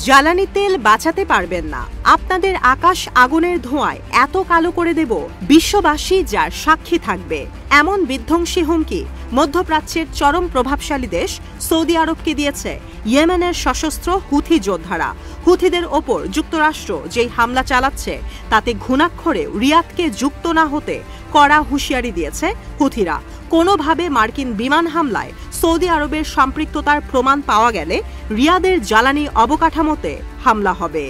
জ্বালানি তেল বাঁচাতে পারবেন না, আপনাদের আকাশ আগুনের ধোঁয়ায় এত কালো করে দেব বিশ্ববাসী যার সাক্ষী থাকবে, এমন বিধ্বংসী হুমকি মধ্যপ্রাচ্যের চরম প্রভাবশালী দেশ সৌদি আরবকে দিয়েছে ইয়েমেনের সশস্ত্র হুথি যোদ্ধারা। হুথিদের ওপর যুক্তরাষ্ট্র যেই হামলা চালাচ্ছে তাতে ঘুণাক্ষরে রিয়াদকে যুক্ত না হতে কড়া হুঁশিয়ারি দিয়েছে হুথিরা। কোনোভাবে মার্কিন বিমান হামলায় সৌদি আরবের সম্পৃক্ততার প্রমাণ পাওয়া গেলে রিয়াদের জ্বালানি অবকাঠামোতে হামলা হবে।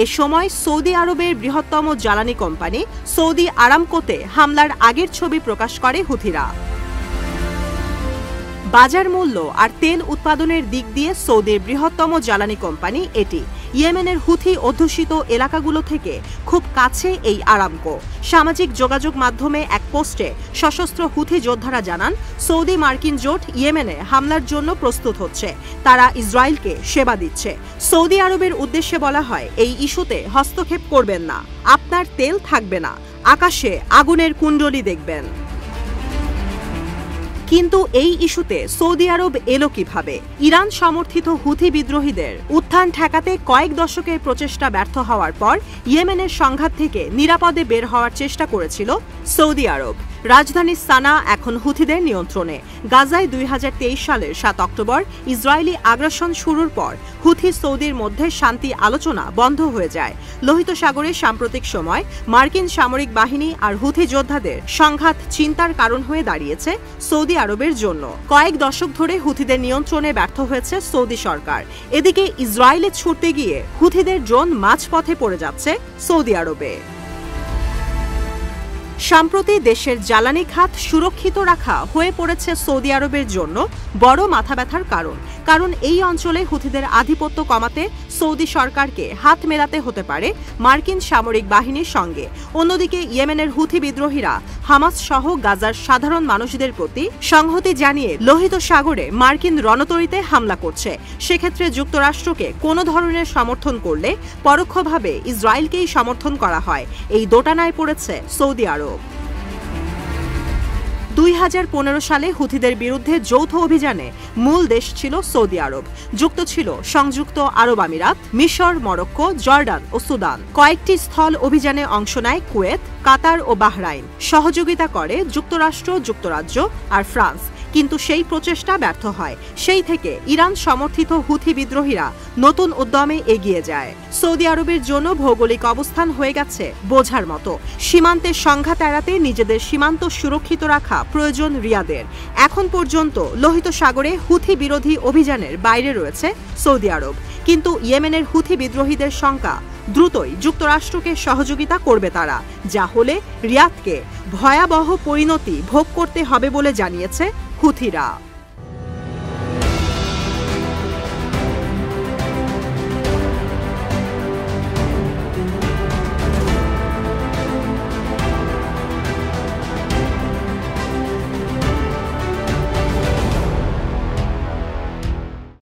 এ সময় সৌদি আরবের বৃহত্তম জ্বালানি কোম্পানি সৌদি আরামকোতে হামলার আগের ছবি প্রকাশ করে হুথিরা। বাজার মূল্য আর তেল উৎপাদনের দিক দিয়ে সৌদির বৃহত্তম জ্বালানি কোম্পানি এটি। ইয়েমেনের হুথি অধ্যুষিত এলাকাগুলো থেকে খুব কাছে এই আরামকো। সামাজিক যোগাযোগ মাধ্যমে এক পোস্টে সশস্ত্র হুথি যোদ্ধারা জানান, সৌদি মার্কিন জোট ইয়েমেনে হামলার জন্য প্রস্তুত হচ্ছে, তারা ইসরায়েলকে সেবা দিচ্ছে। সৌদি আরবের উদ্দেশ্যে বলা হয়, এই ইস্যুতে হস্তক্ষেপ করবেন না, আপনার তেল থাকবে না, আকাশে আগুনের কুণ্ডলী দেখবেন। কিন্তু এই ইস্যুতে সৌদি আরব এলো কিভাবে? ইরান সমর্থিত হুথি বিদ্রোহীদের উত্থান ঠেকাতে কয়েক দশকের প্রচেষ্টা ব্যর্থ হওয়ার পর ইয়েমেনের সংঘাত থেকে নিরাপদে বের হওয়ার চেষ্টা করেছিল সৌদি আরব। রাজধানী সানা এখন হুথিদের নিয়ন্ত্রণে। গাজায় 2023 সালের 7 অক্টোবর ইসরায়েলি আগ্রাসন শুরুর পর হুথি সৌদির মধ্যে শান্তি আলোচনা বন্ধ হয়ে যায়। লোহিত সাগরে সাম্প্রতিক সময় মার্কিন সামরিক বাহিনী আর হুথি যোদ্ধাদের সংঘাত চিন্তার কারণ হয়ে দাঁড়িয়েছে সৌদি আরবের জন্য। কয়েক দশক ধরে হুথিদের নিয়ন্ত্রণে ব্যর্থ হয়েছে সৌদি সরকার। এদিকে ইসরায়েলে ছুটতে গিয়ে হুথিদের ড্রোন মাঝপথে পড়ে যাচ্ছে সৌদি আরবে। সম্প্রতি দেশের জ্বালানি খাত সুরক্ষিত রাখা হয়ে পড়েছে সৌদি আরবের জন্য বড় মাথা ব্যথার কারণ এই অঞ্চলে হুথিদের আধিপত্য কমাতে সৌদি সরকারকে হাত মেলাতে হতে পারে মার্কিন সামরিক বাহিনীর সঙ্গে। অন্যদিকে ইয়েমেনের হুথি বিদ্রোহীরা হামাস সহ গাজার সাধারণ মানুষদের প্রতি সংহতি জানিয়ে লোহিত সাগরে মার্কিন রণতরীতে হামলা করছে। সেক্ষেত্রে যুক্তরাষ্ট্রকে কোনো ধরনের সমর্থন করলে পরোক্ষভাবে ইসরায়েলকেই সমর্থন করা হয়। এই দোটানায় পড়েছে সৌদি আরব। 2015 সালে হুথিদের বিরুদ্ধে যৌথ অভিযানে মূল দেশ ছিল সৌদি আরব। যুক্ত ছিল সংযুক্ত আরব আমিরাত, মিশর, মরক্কো, জর্ডান ও সুদান। কয়েকটি স্থল অভিযানে অংশ নেয় কুয়েত, কাতার ও বাহরাইন। সহযোগিতা করে যুক্তরাষ্ট্র, যুক্তরাজ্য আর ফ্রান্স। কিন্তু সেই প্রচেষ্টা ব্যর্থ হয়। সেই থেকে ইরান সমর্থিত হুথি বিদ্রোহীরা নতুন উদ্যমে এগিয়ে যায়। সৌদি আরবের জন্য ভৌগোলিক অবস্থান হয়ে গেছে বোঝার মতো। সীমান্তের সংঘাত এড়াতে নিজেদের সীমান্ত সুরক্ষিত রাখা প্রয়োজন রিয়াদের। এখন পর্যন্ত লোহিত সাগরে হুথি বিরোধী অভিযানের বাইরে রয়েছে সৌদি আরব। কিন্তু ইয়েমেনের হুথি বিদ্রোহীদের শঙ্কা, দ্রুতই যুক্তরাষ্ট্রকে সহযোগিতা করবে তারা, যা হলে রিয়াদকে ভয়াবহ পরিণতি ভোগ করতে হবে বলে জানিয়েছে হুথিরা।